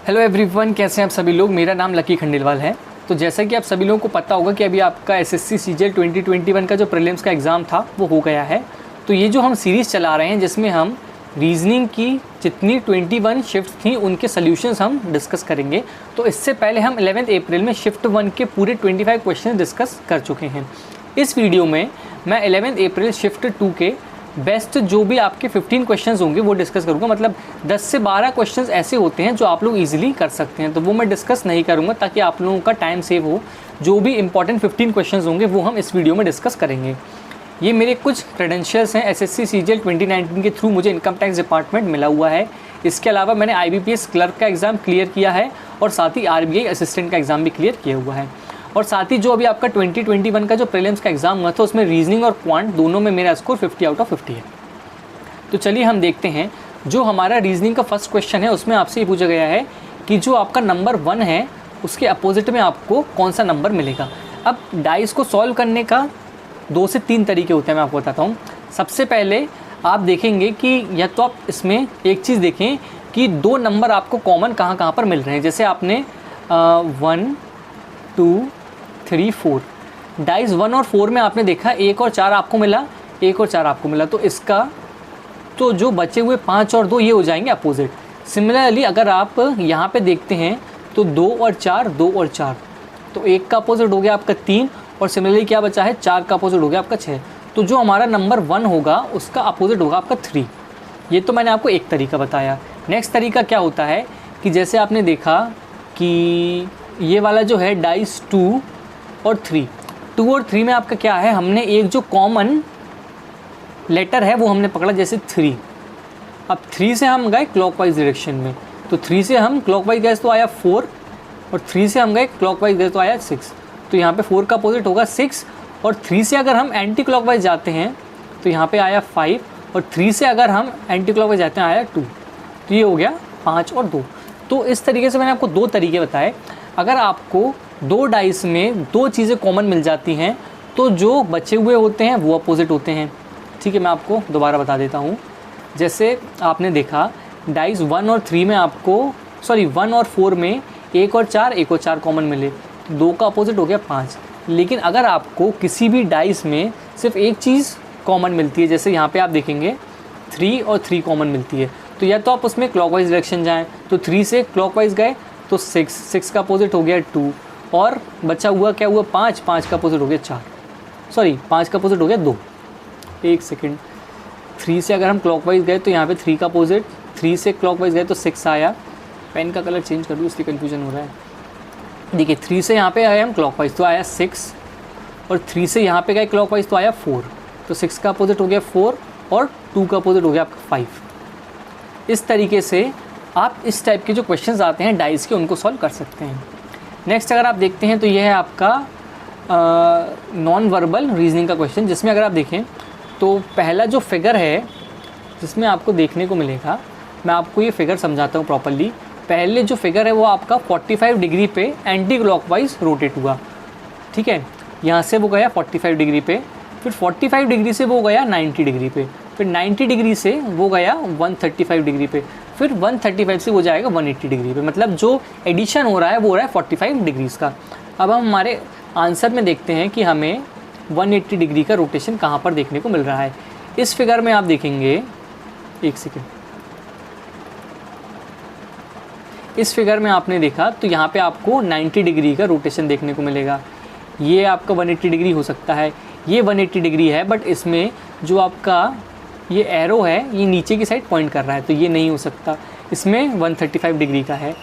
Hello everyone, कैसे हैं आप सभी लोग। मेरा नाम लकी खंडेलवाल है। तो जैसा कि आप सभी लोगों को पता होगा कि अभी आपका एसएससी सीजीएल 2021 का जो प्रीलिम्स का एग्ज़ाम था वो हो गया है। तो ये जो हम सीरीज़ चला रहे हैं जिसमें हम रीजनिंग की जितनी 21 शिफ्ट थी उनके सॉल्यूशंस हम डिस्कस करेंगे। तो इससे पहले हम 11 अप्रैल में शिफ्ट 1 के पूरे 25 क्वेश्चन डिस्कस कर चुके हैं। इस वीडियो में मैं 11 अप्रैल शिफ्ट 2 के बेस्ट जो भी आपके 15 क्वेश्चंस होंगे वो डिस्कस करूंगा। मतलब 10 से 12 क्वेश्चंस ऐसे होते हैं जो आप लोग इजीली कर सकते हैं, तो वो मैं डिस्कस नहीं करूंगा ताकि आप लोगों का टाइम सेव हो। जो भी इंपॉर्टेंट 15 क्वेश्चंस होंगे वो हम इस वीडियो में डिस्कस करेंगे। ये मेरे कुछ क्रेडेंशियल्स हैं। एसएससी सीजीएल 2019 के थ्रू मुझे इनकम टैक्स डिपार्टमेंट मिला हुआ है। इसके अलावा मैंने IBPS क्लर्क का एग्ज़ाम क्लियर किया है और साथ ही RBI असिस्टेंट का एग्ज़ाम भी क्लियर किया हुआ है। और साथ ही जो अभी आपका 2021 का जो प्रीलिम्स का एग्ज़ाम हुआ था उसमें रीजनिंग और क्वांट दोनों में मेरा स्कोर 50 आउट ऑफ 50 है। तो चलिए हम देखते हैं। जो हमारा रीजनिंग का फर्स्ट क्वेश्चन है उसमें आपसे ये पूछा गया है कि जो आपका नंबर 1 है उसके अपोजिट में आपको कौन सा नंबर मिलेगा। अब डाइस को सॉल्व करने का 2 से 3 तरीके होते हैं, मैं आपको बताता हूँ। सबसे पहले आप देखेंगे कि या तो आप इसमें एक चीज़ देखें कि 2 नंबर आपको कॉमन कहाँ कहाँ पर मिल रहे हैं। जैसे आपने 1 2 3 4 डाइस 1 और 4 में आपने देखा 1 और 4 आपको मिला, 1 और 4 आपको मिला, तो इसका तो जो बचे हुए 5 और 2 ये हो जाएंगे अपोजिट। सिमिलरली अगर आप यहाँ पे देखते हैं तो 2 और 4 2 और 4, तो 1 का अपोजिट हो गया आपका 3 और सिमिलरली क्या बचा है 4 का अपोजिट हो गया आपका 6। तो जो हमारा नंबर 1 होगा उसका अपोजिट होगा आपका 3। ये तो मैंने आपको एक तरीका बताया। नेक्स्ट तरीका क्या होता है कि जैसे आपने देखा कि ये वाला जो है डाइस 2 और 3, 2 और 3 में आपका क्या है, हमने एक जो कॉमन लेटर है वो हमने पकड़ा, जैसे 3। अब 3 से हम गए क्लॉकवाइज डायरेक्शन में, तो 3 से हम क्लॉकवाइज गए तो आया 4 और 3 से हम गए क्लॉकवाइज गए तो आया 6। तो यहाँ पे 4 का अपोजिट होगा 6 और 3 से अगर हम एंटी क्लॉकवाइज जाते हैं तो यहाँ पे आया 5 और 3 से अगर हम एंटी क्लॉकवाइज जाते हैं आया 2। तो ये हो गया 5 और 2। तो इस तरीके से मैंने आपको 2 तरीके बताए। अगर आपको 2 डाइस में 2 चीज़ें कॉमन मिल जाती हैं तो जो बचे हुए होते हैं वो अपोजिट होते हैं। ठीक है, मैं आपको दोबारा बता देता हूँ। जैसे आपने देखा डाइस 1 और 3 में आपको 1 और 4 में 1 और 4 कॉमन मिले, 2 का अपोजिट हो गया 5। लेकिन अगर आपको किसी भी डाइस में सिर्फ एक चीज़ कॉमन मिलती है, जैसे यहाँ पे आप देखेंगे 3 और 3 कॉमन मिलती है, तो या तो आप उसमें क्लॉकवाइज डायरेक्शन जाएँ, तो 3 से क्लॉकवाइज गए तो 6 का अपोजिट हो गया 2 और बचा हुआ क्या हुआ 5 का अपोजिट हो गया 5 का अपोजिट हो गया 2। एक सेकेंड, 3 से अगर हम क्लॉकवाइज गए तो यहाँ पे 3 का अपोजिट, 3 से क्लॉकवाइज गए तो 6 आया। पेन का कलर चेंज कर दूँ इसलिए कन्फ्यूजन हो रहा है। देखिए 3 से यहाँ पे आए हम क्लॉकवाइज तो आया 6 और 3 से यहाँ पे गए क्लॉकवाइज तो आया 4। तो 6 का अपोजिट हो गया 4 और 2 का अपोजिट हो गया आपका 5। इस तरीके से आप इस टाइप के जो क्वेश्चंस आते हैं डाइस के उनको सॉल्व कर सकते हैं। नेक्स्ट अगर आप देखते हैं तो यह है आपका नॉन वर्बल रीजनिंग का क्वेश्चन, जिसमें अगर आप देखें तो पहला जो फिगर है जिसमें आपको देखने को मिलेगा, मैं आपको ये फिगर समझाता हूँ प्रॉपर्ली। पहले जो फिगर है वो आपका 45 डिग्री पे एंटी क्लॉकवाइज रोटेट हुआ। ठीक है, यहाँ से वो गया 45 डिग्री पे, फिर 45 डिग्री से वो गया 90 डिग्री पे, फिर 90 डिग्री से वो गया 135 डिग्री पे, फिर 135 से वो जाएगा 180 डिग्री पे। मतलब जो एडिशन हो रहा है वो हो रहा है 45 डिग्रीज़ का। अब हम हमारे आंसर में देखते हैं कि हमें 180 डिग्री का रोटेशन कहाँ पर देखने को मिल रहा है। इस फिगर में आप देखेंगे, एक सेकेंड, इस फिगर में आपने देखा तो यहाँ पे आपको 90 डिग्री का रोटेशन देखने को मिलेगा। ये आपका 180 डिग्री हो सकता है, ये 180 डिग्री है, बट इसमें जो आपका ये एरो है ये नीचे की साइड पॉइंट कर रहा है, तो ये नहीं हो सकता। इसमें 135 डिग्री का है,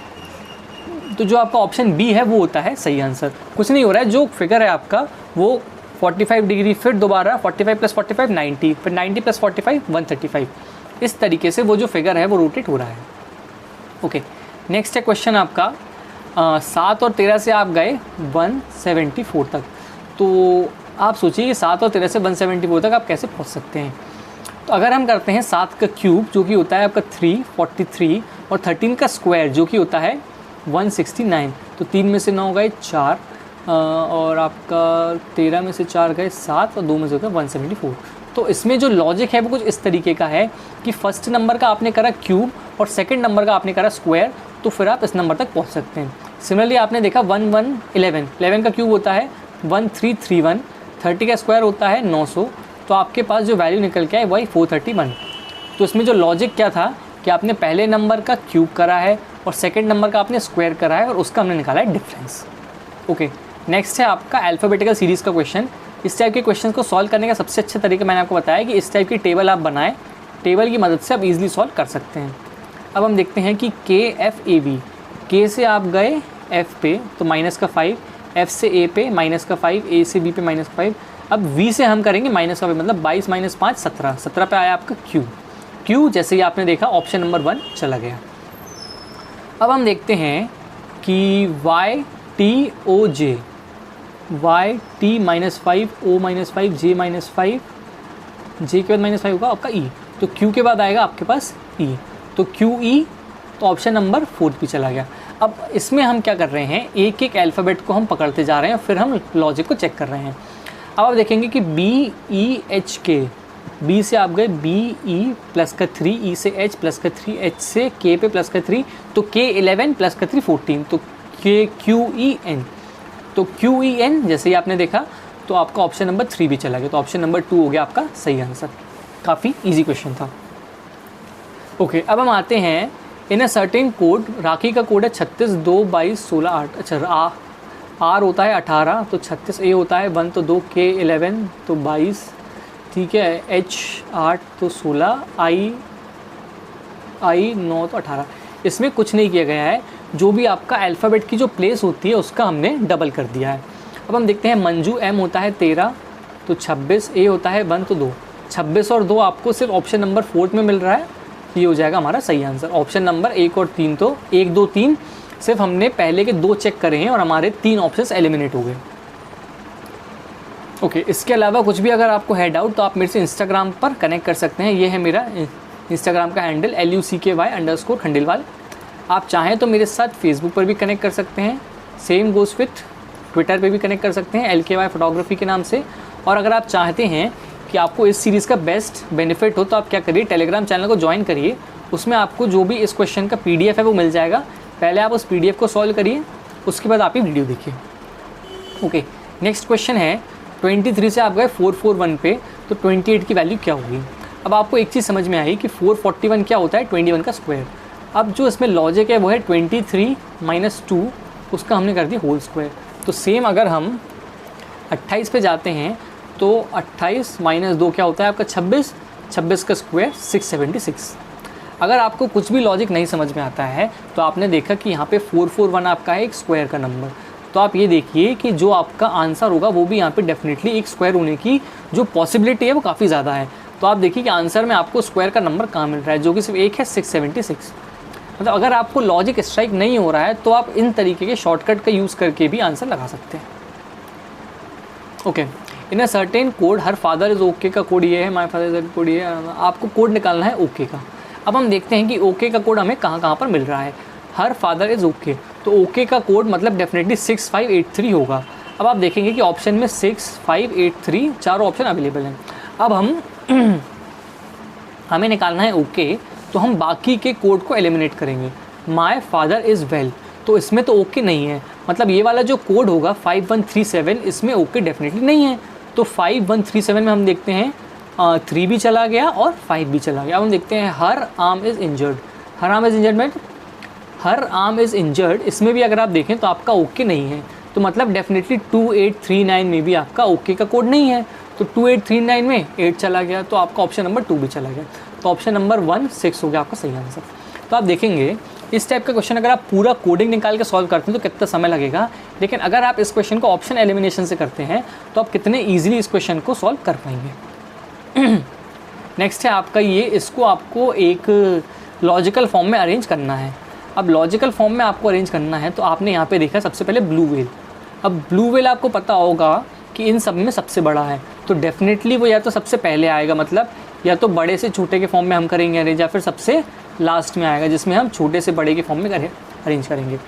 तो जो आपका ऑप्शन बी है वो होता है सही आंसर। कुछ नहीं हो रहा है, जो फिगर है आपका वो 45 डिग्री, फिर दोबारा 45 + 45 90, फिर 90 + 45 135। इस तरीके से वो जो फिगर है वो रोटेट हो रहा है। ओके, नेक्स्ट है क्वेश्चन आपका 7 और 13 से आप गए 174 तक। तो आप सोचिए कि 7 और 13 से 174 तक आप कैसे पहुंच सकते हैं। तो अगर हम करते हैं 7 का क्यूब जो कि होता है आपका 343 और 13 का स्क्वायर जो कि होता है 169, तो 3 में से 9 गए 4 और आपका 13 में से 4 गए 7 और 2 में से होता है 174। तो इसमें जो लॉजिक है वो कुछ इस तरीके का है कि फर्स्ट नंबर का आपने करा क्यूब और सेकंड नंबर का आपने करा स्क्वायर तो फिर आप इस नंबर तक पहुँच सकते हैं। सिमिलरली आपने देखा 1 1 11, 11 का क्यूब होता है 1331, 30 का स्क्वायर होता है 900, तो आपके पास जो वैल्यू निकल के आए वही 431। तो इसमें जो लॉजिक क्या था कि आपने पहले नंबर का क्यूब करा है और सेकंड नंबर का आपने स्क्वायर करा है और उसका हमने निकाला है डिफरेंस। ओके, नेक्स्ट है आपका अल्फ़ाबेटिकल सीरीज़ का क्वेश्चन। इस टाइप के क्वेश्चन को सॉल्व करने का सबसे अच्छा तरीका मैंने आपको बताया कि इस टाइप की टेबल आप बनाएं, टेबल की मदद से आप इजीली सॉल्व कर सकते हैं। अब हम देखते हैं कि KFAB, के से आप गए F पे तो माइनस का 5, F से A पे माइनस का 5, A से B पे माइनस का 5, अब V से हम करेंगे माइनस का 5, मतलब 22 माइनस 5 17, 17 पे आया आपका Q जैसे ही आपने देखा ऑप्शन नंबर 1 चला गया। अब हम देखते हैं कि YTOJ, YT -5, O -5, J -5, J के बाद -5 होगा आपका E, तो Q के बाद आएगा आपके पास E, तो QE, तो ऑप्शन नंबर 4 भी चला गया। अब इसमें हम क्या कर रहे हैं, एक एक अल्फ़ाबेट को हम पकड़ते जा रहे हैं, फिर हम लॉजिक को चेक कर रहे हैं। अब आप देखेंगे कि BEHK, B से आप गए BE प्लस का 3, E से H प्लस का 3, H से K पे प्लस का 3, तो K11 प्लस का 3 14, तो QEN, तो QEN जैसे ही आपने देखा तो आपका ऑप्शन नंबर 3 भी चला गया, तो ऑप्शन नंबर 2 हो गया आपका सही आंसर। काफ़ी इजी क्वेश्चन था। ओके, अब हम आते हैं इन अ सर्टेन कोड। राखी का कोड है 36 2 22 16 8, अच्छा R होता है 18, तो 36, A होता है 1 तो 2, K 11 तो 22, ठीक है, H 8 तो 16, I 9 तो 18। इसमें कुछ नहीं किया गया है, जो भी आपका अल्फ़ाबेट की जो प्लेस होती है उसका हमने डबल कर दिया है। अब हम देखते हैं मंजू M होता है 13 तो 26, A होता है 1 तो 2, 26 और 2 आपको सिर्फ ऑप्शन नंबर 4 में मिल रहा है, ये हो जाएगा हमारा सही आंसर। ऑप्शन नंबर 1 और 3, तो 1 2 3 सिर्फ हमने पहले के 2 चेक करे हैं और हमारे 3 ऑप्शंस एलिमिनेट हो गए। ओके, इसके अलावा कुछ भी अगर आपको है डाउट तो आप मेरे से इंस्टाग्राम पर कनेक्ट कर सकते हैं। ये है मेरा इंस्टाग्राम का हैंडल LUCKY_खंडेलवाल। आप चाहें तो मेरे साथ फेसबुक पर भी कनेक्ट कर सकते हैं, सेम गोस विथ ट्विटर पे भी कनेक्ट कर सकते हैं LKY फोटोग्राफी के नाम से। और अगर आप चाहते हैं कि आपको इस सीरीज़ का बेस्ट बेनिफिट हो तो आप क्या करिए, टेलीग्राम चैनल को ज्वाइन करिए, उसमें आपको जो भी इस क्वेश्चन का PDF है वो मिल जाएगा। पहले आप उस PDF को सॉल्व करिए, उसके बाद आप ये वीडियो देखिए। ओके, नेक्स्ट क्वेश्चन है 23 से आप गए 441 पे, तो 28 की वैल्यू क्या होगी। अब आपको एक चीज़ समझ में आई कि 441 क्या होता है, 21 का स्क्वायर। अब जो इसमें लॉजिक है वो है 23 - 2, उसका हमने कर दिया होल स्क्वायर। तो सेम अगर हम 28 पे जाते हैं तो 28 - 2 क्या होता है आपका 26, 26 का स्क्वायर 676। अगर आपको कुछ भी लॉजिक नहीं समझ में आता है तो आपने देखा कि यहाँ पे 441 आपका है एक स्क्वायर का नंबर, तो आप ये देखिए कि जो आपका आंसर होगा वो भी यहाँ पे डेफिनेटली एक स्क्वायर होने की जो पॉसिबिलिटी है वो काफ़ी ज़्यादा है। तो आप देखिए कि आंसर में आपको स्क्वायर का नंबर कहाँ मिल रहा है, जो कि सिर्फ एक है 676। मतलब अगर आपको लॉजिक स्ट्राइक नहीं हो रहा है तो आप इन तरीके के शॉर्टकट का यूज़ करके भी आंसर लगा सकते हैं। Okay, in a certain code her father is okay का कोड ये है, माय फादर इज कोड ये है। आपको कोड निकालना है ओके का। अब हम देखते हैं कि ओके का कोड हमें कहाँ कहाँ पर मिल रहा है। हर फादर इज़ ओके, तो ओके का कोड मतलब डेफिनेटली 6583 होगा। अब आप देखेंगे कि ऑप्शन में 6583 चारों ऑप्शन अवेलेबल हैं। अब हमें निकालना है ओके, तो हम बाकी के कोड को एलिमिनेट करेंगे। माय फादर इज़ वेल, तो इसमें तो ओके नहीं है, मतलब ये वाला जो कोड होगा 5137 इसमें ओके डेफिनेटली नहीं है। तो 5137 में हम देखते हैं 3 भी चला गया और 5 भी चला गया। अब हम देखते हैं हर arm is injured, her arm is injured में हर आर्म इज़ इंजर्ड, इसमें भी अगर आप देखें तो आपका ओके नहीं है, तो मतलब डेफिनेटली 2839 में भी आपका ओके का कोड नहीं है। तो 2839 में 8 चला गया, तो आपका ऑप्शन नंबर 2 भी चला गया, तो ऑप्शन नंबर 1 6 हो गया आपका सही आंसर। तो आप देखेंगे इस टाइप का क्वेश्चन अगर आप पूरा कोडिंग निकाल के सॉल्व करते हैं तो कितना समय लगेगा, लेकिन अगर आप इस क्वेश्चन को ऑप्शन एलिमिनेशन से करते हैं तो आप कितने ईजिली इस क्वेश्चन को सॉल्व कर पाएंगे। नेक्स्ट है आपका ये, इसको आपको एक लॉजिकल फॉर्म में अरेंज करना है। अब लॉजिकल फॉर्म में आपको अरेंज करना है तो आपने यहाँ पे देखा सबसे पहले ब्लू व्हेल। अब ब्लू व्हेल आपको पता होगा कि इन सब में सबसे बड़ा है, तो डेफिनेटली वो या तो सबसे पहले आएगा, मतलब या तो बड़े से छोटे के फॉर्म में हम करेंगे अरेंज, या फिर सबसे लास्ट में आएगा जिसमें हम छोटे से बड़े के फॉर्म में अरेंज करेंगे।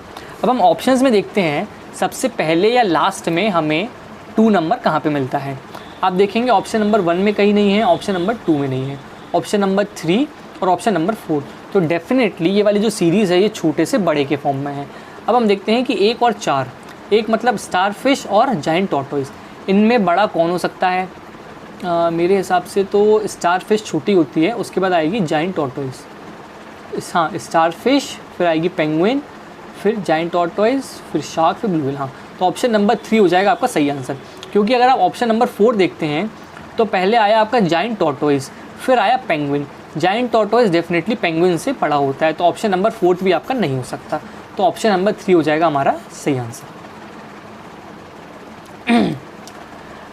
अब हम ऑप्शंस में देखते हैं सबसे पहले या लास्ट में हमें 2 नंबर कहाँ पे मिलता है। आप देखेंगे ऑप्शन नंबर 1 में कहीं नहीं है, ऑप्शन नंबर 2 में नहीं है, ऑप्शन नंबर 3 और ऑप्शन नंबर 4। तो डेफिनेटली ये वाली जो सीरीज़ है ये छोटे से बड़े के फॉर्म में है। अब हम देखते हैं कि 1 और 4, एक मतलब स्टारफिश और जायंट टॉर्टोइज, इनमें बड़ा कौन हो सकता है? मेरे हिसाब से तो स्टारफिश छोटी होती है, उसके बाद आएगी जायंट टॉर्टोइज। हाँ, स्टारफिश, फिर आएगी पेंगुइन, फिर जायंट टॉर्टोइज, फिर शार्क, फिर ब्लू व्हेल। हाँ, तो ऑप्शन नंबर 3 हो जाएगा आपका सही आंसर। क्योंकि अगर आप ऑप्शन नंबर 4 देखते हैं तो पहले आया आपका जायंट टॉर्टोइज, फिर आया penguin. Giant tortoise definitely penguin से बड़ा होता है, तो ऑप्शन नंबर 4 भी आपका नहीं हो सकता। तो ऑप्शन नंबर 3 हो जाएगा हमारा सही आंसर।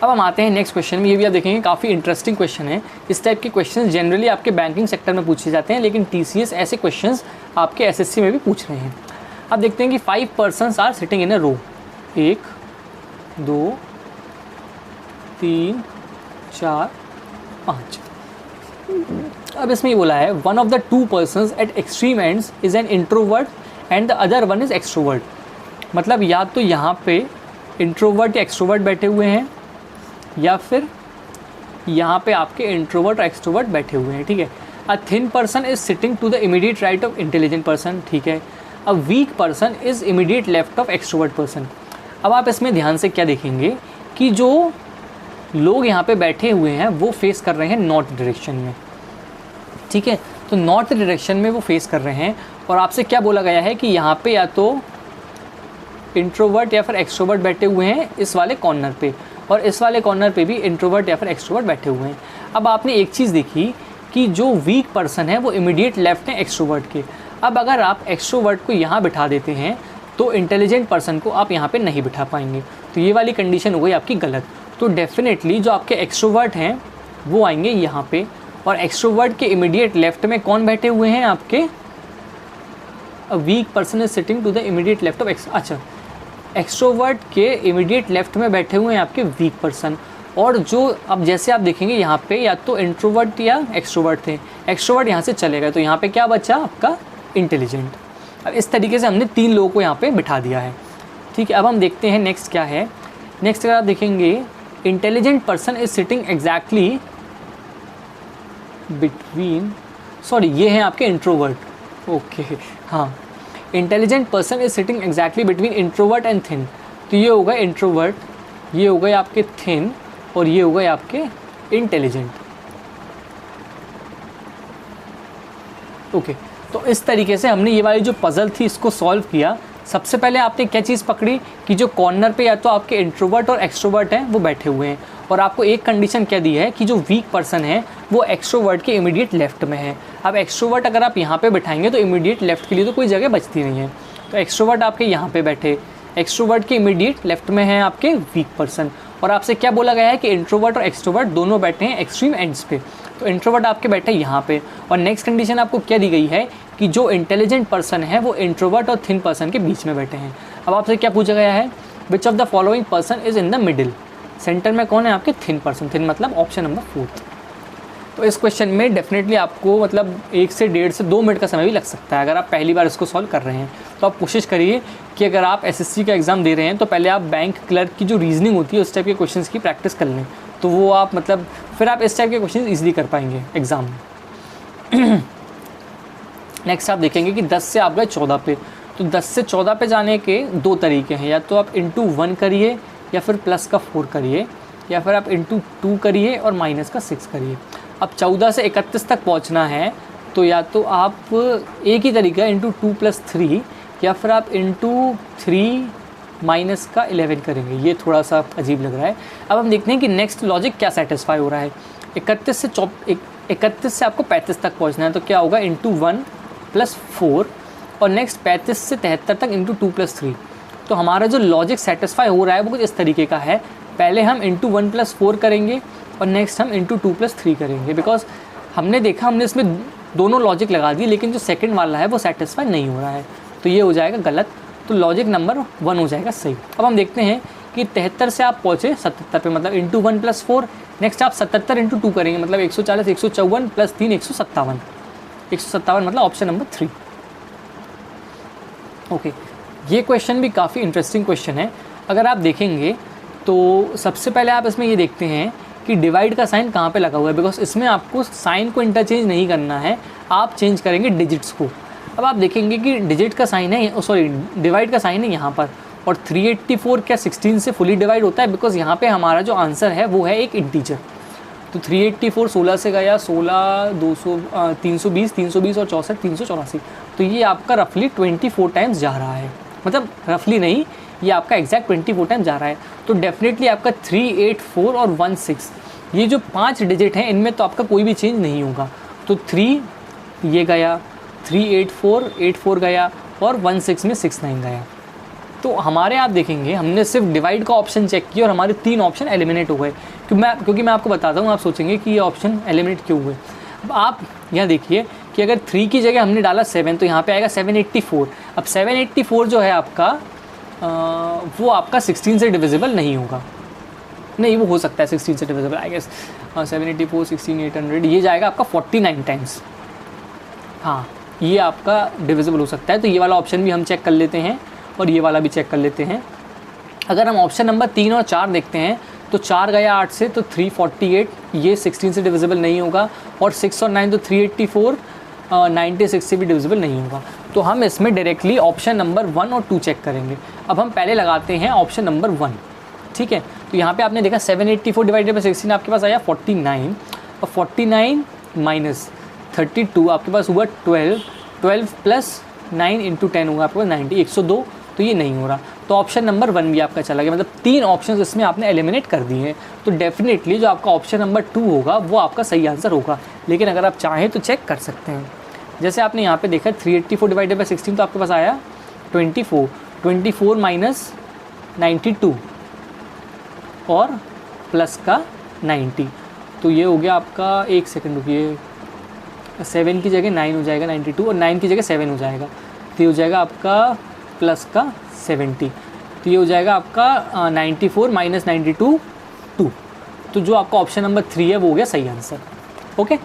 अब हम आते हैं नेक्स्ट क्वेश्चन में। ये भी आप देखेंगे काफ़ी इंटरेस्टिंग क्वेश्चन है। इस टाइप के क्वेश्चन जनरली आपके बैंकिंग सेक्टर में पूछे जाते हैं, लेकिन TCS ऐसे क्वेश्चंस आपके SSC में भी पूछ रहे हैं। अब देखते हैं कि 5 persons are sitting in a row. 1 2 3 4 5। अब इसमें ये बोला है one of the 2 persons eight extreme ends is an introvert and the other one is extrovert. मतलब या तो यहाँ पे इंट्रोवर्ट या एक्सट्रोवर्ट बैठे हुए हैं, या फिर यहाँ पे आपके इंट्रोवर्ट और एक्सट्रोवर्ट बैठे हुए हैं। ठीक है। A thin person is sitting to the immediate right of intelligent person. ठीक है। A weak person is immediate left of extrovert person. अब आप इसमें ध्यान से क्या देखेंगे कि जो लोग यहाँ पे बैठे हुए हैं वो फेस कर रहे हैं नॉर्थ डायरेक्शन में। ठीक है। तो नॉर्थ डायरेक्शन में वो फेस कर रहे हैं, और आपसे क्या बोला गया है कि यहाँ पे या तो इंट्रोवर्ट या फिर एक्सट्रोवर्ट बैठे हुए हैं इस वाले कॉर्नर पे, और इस वाले कॉर्नर पे भी इंट्रोवर्ट या फिर एक्सट्रोवर्ट बैठे हुए हैं। अब आपने एक चीज़ देखी कि जो वीक पर्सन है वो इमीडिएट लेफ्ट है एक्सट्रोवर्ट के। अब अगर आप एक्सट्रोवर्ट को यहाँ बिठा देते हैं तो इंटेलिजेंट पर्सन को आप यहाँ पे नहीं बिठा पाएंगे, तो ये वाली कंडीशन हो गई आपकी गलत। तो डेफिनेटली जो आपके एक्सट्रोवर्ट हैं वो आएंगे यहाँ पे, और एक्सट्रोवर्ट के इमीडिएट लेफ्ट में कौन बैठे हुए हैं आपके? Weak person is sitting to the immediate left of अच्छा, एक्सट्रोवर्ट के इमीडिएट लेफ्ट में बैठे हुए हैं आपके वीक पर्सन। और जो अब जैसे आप देखेंगे यहाँ पे या तो इंट्रोवर्ट या एक्सट्रोवर्ट थे, एक्सट्रोवर्ट यहाँ से चले गए, तो यहाँ पे क्या बचा आपका? इंटेलिजेंट। अब इस तरीके से हमने 3 लोगों को यहाँ पे बिठा दिया है। ठीक है। अब हम देखते हैं नेक्स्ट क्या है। नेक्स्ट अगर आप देखेंगे intelligent person is sitting exactly between, sorry ये हैं आपके इंट्रोवर्ट। ओके, हाँ, intelligent person is sitting exactly between introvert and thin. तो ये हो गए इंट्रोवर्ट, ये हो गए आपके थिन, और ये हो गए आपके इंटेलिजेंट। ओके, तो इस तरीके से हमने ये वाली जो पजल थी इसको सॉल्व किया। सबसे पहले आपने क्या चीज़ पकड़ी कि जो कॉर्नर पे या तो आपके इंट्रोवर्ट और एक्सट्रोवर्ट हैं वो बैठे हुए हैं, और आपको एक कंडीशन क्या दी है कि जो वीक पर्सन है वो एक्सट्रोवर्ट के इमीडिएट लेफ्ट में है। अब एक्सट्रोवर्ट अगर आप यहाँ पे बैठाएंगे तो इमीडिएट लेफ्ट के लिए तो कोई जगह बचती नहीं है, तो एक्सट्रोवर्ट आपके यहाँ पे बैठे, एक्सट्रोवर्ट के इमीडिएट लेफ्ट में है आपके वीक पर्सन। और आपसे क्या बोला गया है कि इंट्रोवर्ट और एक्सट्रोवर्ट दोनों बैठे हैं एक्सट्रीम एंड्स पे, तो इंट्रोवर्ट आपके बैठे यहाँ पे। और नेक्स्ट कंडीशन आपको क्या दी गई है कि जो इंटेलिजेंट पर्सन है वो इंट्रोवर्ट और थिन पर्सन के बीच में बैठे हैं। अब आपसे क्या पूछा गया है? Which of the following person is in the middle. Centre में कौन है आपके? Thin person. थिन मतलब ऑप्शन नंबर 4। तो इस क्वेश्चन में डेफिनेटली आपको मतलब 1 से 1.5 से 2 मिनट का समय भी लग सकता है अगर आप पहली बार इसको सॉल्व कर रहे हैं। तो आप कोशिश करिए कि अगर आप SSC का एग्ज़ाम दे रहे हैं तो पहले आप बैंक क्लर्क की जो रीजनिंग होती है उस टाइप के क्वेश्चंस की प्रैक्टिस कर लें, तो वो आप मतलब फिर आप इस टाइप के क्वेश्चंस ईजिली कर पाएंगे एग्ज़ाम में। नेक्स्ट आप देखेंगे कि 10 से आप गए 14 पे, तो 10 से 14 पे जाने के 2 तरीके हैं, या तो आप इंटू 1 करिए या फिर प्लस का 4 करिए, या फिर आप इंटू 2 करिए और माइनस का 6 करिए। अब 14 से 31 तक पहुंचना है तो या तो आप एक ही तरीका इंटू 2 + 3, या फिर आप इंटू 3 माइनस का 11 करेंगे। ये थोड़ा सा अजीब लग रहा है। अब हम देखते हैं कि नेक्स्ट लॉजिक क्या सेटिस्फाई हो रहा है। 31 से आपको 35 तक पहुंचना है, तो क्या होगा? इंटू 1 + 4, और नेक्स्ट 35 से 73 तक इंटू 2 + 3। तो हमारा जो लॉजिक सेटिस्फाई हो रहा है वो कुछ इस तरीके का है। पहले हम इंटू 1 + 4 करेंगे और नेक्स्ट हम इंटू 2 + 3 करेंगे, बिकॉज हमने देखा हमने इसमें दोनों लॉजिक लगा दिए, लेकिन जो सेकंड वाला है वो सेटिस्फाई नहीं हो रहा है, तो ये हो जाएगा गलत। तो लॉजिक नंबर 1 हो जाएगा सही। अब हम देखते हैं कि 73 से आप पहुँचे 77 पे, मतलब इंटू 1 + 4, नेक्स्ट आप 77 इंटू 2 करेंगे, मतलब 140, 154 + 3 157, 157 मतलब ऑप्शन नंबर 3। ओके, ये क्वेश्चन भी काफ़ी इंटरेस्टिंग क्वेश्चन है। अगर आप देखेंगे तो सबसे पहले आप इसमें ये देखते हैं कि डिवाइड का साइन कहाँ पे लगा हुआ है, बिकॉज इसमें आपको साइन को इंटरचेंज नहीं करना है, आप चेंज करेंगे डिजिट्स को। अब आप देखेंगे कि डिजिट का साइन है, सॉरी डिवाइड का साइन है यहाँ पर, और 384 क्या 16 से फुली डिवाइड होता है, बिकॉज यहाँ पे हमारा जो आंसर है वो है एक इंटीजर। तो 384 16 से गया, 16 200 320 320 और 64 384, तो ये आपका रफली 24 टाइम्स जा रहा है, मतलब रफली नहीं, ये आपका एग्जैक्ट 24 टाइम्स जा रहा है। तो डेफिनेटली आपका 384 और 16 ये जो 5 डिजिट हैं इनमें तो आपका कोई भी चेंज नहीं होगा। तो 3 ये गया, 384 गया और 16 में 69 गया। तो हमारे आप देखेंगे हमने सिर्फ डिवाइड का ऑप्शन चेक किया और हमारे 3 ऑप्शन एलिमिनेट हो गए। क्योंकि मैं आपको बताता हूँ, आप सोचेंगे कि ये ऑप्शन एलिमिनेट क्यों हुए। अब आप यहाँ देखिए कि अगर 3 की जगह हमने डाला 7 तो यहाँ पे आएगा 784। अब 784 जो है आपका वो आपका 16 से डिविजिबल नहीं होगा, नहीं वो हो सकता है 16 से डिविजिबल, आई गेस 784 16 800 ये जाएगा आपका 49 टाइम्स, हाँ ये आपका डिविजिबल हो सकता है। तो ये वाला ऑप्शन भी हम चेक कर लेते हैं और ये वाला भी चेक कर लेते हैं। अगर हम ऑप्शन नंबर 3 और 4 देखते हैं तो 4 गया 8 से, तो 348 ये 16 से डिविजिबल नहीं होगा, और 6 और 9 तो 384 96 से भी डिविजिबल नहीं होगा। तो हम इसमें डायरेक्टली ऑप्शन नंबर 1 और 2 चेक करेंगे। अब हम पहले लगाते हैं ऑप्शन नंबर 1, ठीक है। तो यहाँ पे आपने देखा 784 डिवाइडेड बाई 16 आपके पास आया 49, और 49 माइनस 32 आपके पास हुआ 12 प्लस 9 इंटू 10 हुआ आपके पास 90, 102। तो ये नहीं हो रहा, तो ऑप्शन नंबर 1 भी आपका चला गया, मतलब 3 ऑप्शंस इसमें आपने एलिमिनेट कर दिए हैं। तो डेफिनेटली जो आपका ऑप्शन नंबर 2 होगा वो आपका सही आंसर होगा। लेकिन अगर आप चाहें तो चेक कर सकते हैं, जैसे आपने यहाँ पे देखा 384 डिवाइडेड बाई 16 तो आपके पास आया 24 माइनस 92 और प्लस का 90, तो ये हो गया आपका, एक सेकंड रुकिए, 7 की जगह 9 हो जाएगा 92, और 9 की जगह 7 हो जाएगा, तो ये हो जाएगा आपका प्लस का 70, तो ये हो जाएगा आपका 94 माइनस 92 2। तो जो आपका ऑप्शन नंबर 3 है वो हो गया सही आंसर। ओके,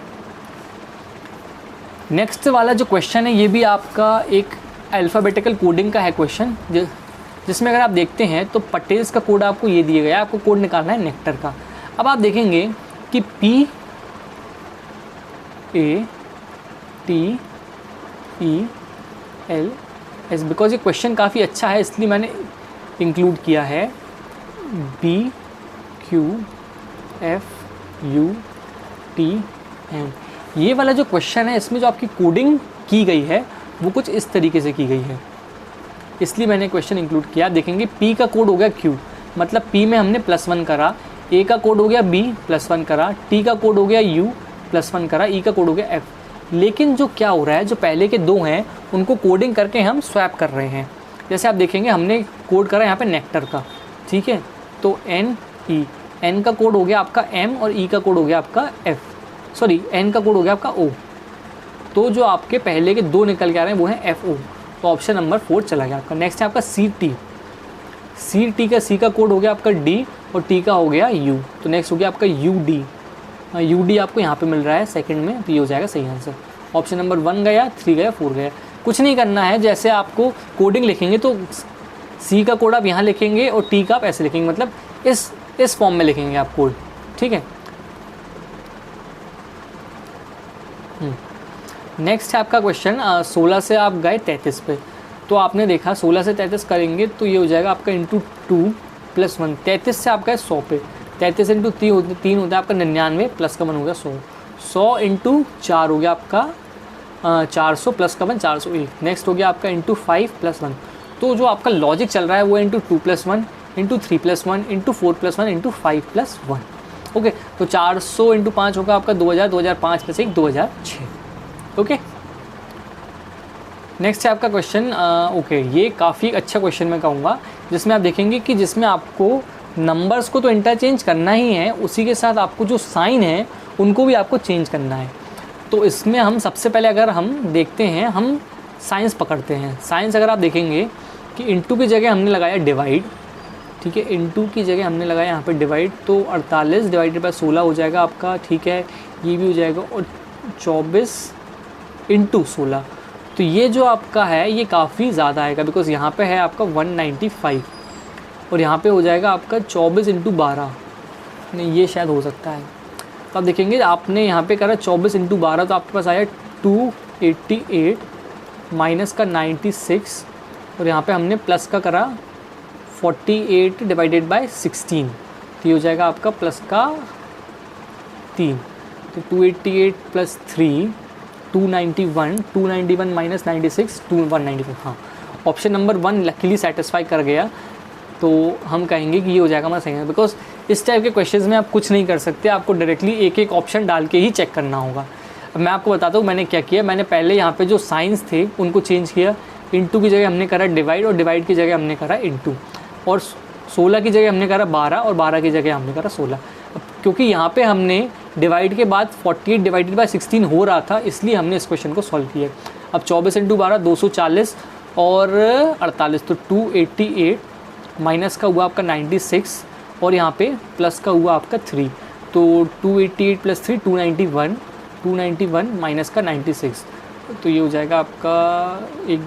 नेक्स्ट वाला जो क्वेश्चन है ये भी आपका एक अल्फ़ाबेटिकल कोडिंग का है क्वेश्चन, जिसमें अगर आप देखते हैं तो पटेल्स का कोड आपको ये दिया गया है, आपको कोड निकालना है नेक्टर का। अब आप देखेंगे कि PATELS, बिकॉज ये क्वेश्चन काफ़ी अच्छा है इसलिए मैंने इंक्लूड किया है, BQFUTM। ये वाला जो क्वेश्चन है इसमें जो आपकी कोडिंग की गई है वो कुछ इस तरीके से की गई है, इसलिए मैंने क्वेश्चन इंक्लूड किया। देखेंगे P का कोड हो गया Q, मतलब P में हमने +1 करा, A का कोड हो गया B +1 करा, T का कोड हो गया U +1 करा, E का कोड हो गया F। लेकिन जो क्या हो रहा है, जो पहले के 2 हैं उनको कोडिंग करके हम स्वैप कर रहे हैं। जैसे आप देखेंगे हमने कोड करा यहाँ पे नेक्टर का, ठीक है, तो N का कोड हो गया आपका M और E का कोड हो गया आपका F, सॉरी N का कोड हो गया आपका O। तो जो आपके पहले के 2 निकल के आ रहे हैं वो हैं FO, तो ऑप्शन नंबर 4 चला गया आपका। नेक्स्ट है आपका CT का C का कोड हो गया आपका D और T का हो गया U, तो नेक्स्ट हो गया आपका UD आपको यहाँ पे मिल रहा है सेकंड में, तो ये हो जाएगा सही आंसर। ऑप्शन नंबर 1 गया, 3 गया, 4 गया। कुछ नहीं करना है, जैसे आपको कोडिंग लिखेंगे तो C का कोड आप यहाँ लिखेंगे और T का आप ऐसे लिखेंगे, मतलब इस फॉर्म में लिखेंगे आप कोड, ठीक है। नेक्स्ट है आपका क्वेश्चन 16 से आप गए 33 पे, तो आपने देखा 16 से 33 करेंगे तो ये हो जाएगा आपका इंटू 2 + 1। 33 से आप गए 100 पे, 33 इंटू 3 होता है आपका 99, प्लस का 1 हो गया 100, 100 इंटू 4 हो गया आपका 400, प्लस का 1 401। नेक्स्ट हो गया आपका इंटू 5 + 1। तो जो आपका लॉजिक चल रहा है वो into 2 + 1 into 3 + 1 into 4 + 1 into 5 + 1। Okay, तो 400 इंटू 5 होगा आपका 2000, 2005 + 1 2006। ओके, नेक्स्ट है आपका क्वेश्चन ओके, ये काफ़ी अच्छा क्वेश्चन मैं कहूँगा, जिसमें आप देखेंगे कि जिसमें आपको नंबर्स को तो इंटरचेंज करना ही है, उसी के साथ आपको जो साइन है उनको भी आपको चेंज करना है। तो इसमें हम सबसे पहले अगर हम देखते हैं, हम साइंस पकड़ते हैं। साइंस अगर आप देखेंगे कि इंटू की जगह हमने लगाया डिवाइड, ठीक है, इंटू की जगह हमने लगाया यहाँ पे डिवाइड, तो 48 डिवाइडेड बाय 16 हो जाएगा आपका, ठीक है, ये भी हो जाएगा, और 24 इंटू 16, तो ये जो आपका है ये काफ़ी ज़्यादा आएगा, बिकॉज यहाँ पे है आपका 195, और यहाँ पे हो जाएगा आपका 24 इंटू 12, नहीं, ये शायद हो सकता है। तो आप देखेंगे आपने यहाँ पे करा 24 इंटू 12, तो आपके पास आया 288 माइनस का 96, और यहाँ पे हमने प्लस का करा 48 डिवाइडेड बाय 16, तो ये हो जाएगा आपका प्लस का 3। तो 288 प्लस 3 291, 291 माइनस 96 194। हाँ, ऑप्शन नंबर 1 लकीली सेटिस्फाई कर गया, तो हम कहेंगे कि ये हो जाएगा हमारा सही है। बिकॉज इस टाइप के क्वेश्चंस में आप कुछ नहीं कर सकते, आपको डायरेक्टली एक एक ऑप्शन डाल के ही चेक करना होगा। अब मैं आपको बताता हूँ मैंने क्या किया। मैंने पहले यहाँ पे जो साइंस थे उनको चेंज किया, इनटू की जगह हमने करा डिवाइड, और डिवाइड की जगह हमने करा इनटू, और 16 की जगह हमने करा 12, और 12 की जगह हमने करा 16। क्योंकि यहाँ पे हमने डिवाइड के बाद 48 डिवाइडेड बाय 16 हो रहा था, इसलिए हमने इस क्वेश्चन को सॉल्व किया। अब 24 इंटू 12 240 और 48, तो 288 माइनस का हुआ आपका 96, और यहाँ पे प्लस का हुआ आपका 3, तो 288 प्लस 3 291 माइनस का 96, तो ये हो जाएगा आपका 1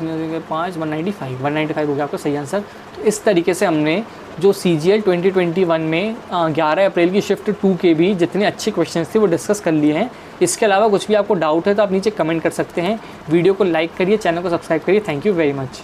195 हो गया आपका सही आंसर। तो इस तरीके से हमने जो CGL 2021 में 11 अप्रैल की शिफ्ट 2 के भी जितने अच्छे क्वेश्चंस थे वो डिस्कस कर लिए हैं। इसके अलावा कुछ भी आपको डाउट है तो आप नीचे कमेंट कर सकते हैं। वीडियो को लाइक करिए, चैनल को सब्सक्राइब करिए। Thank you very much.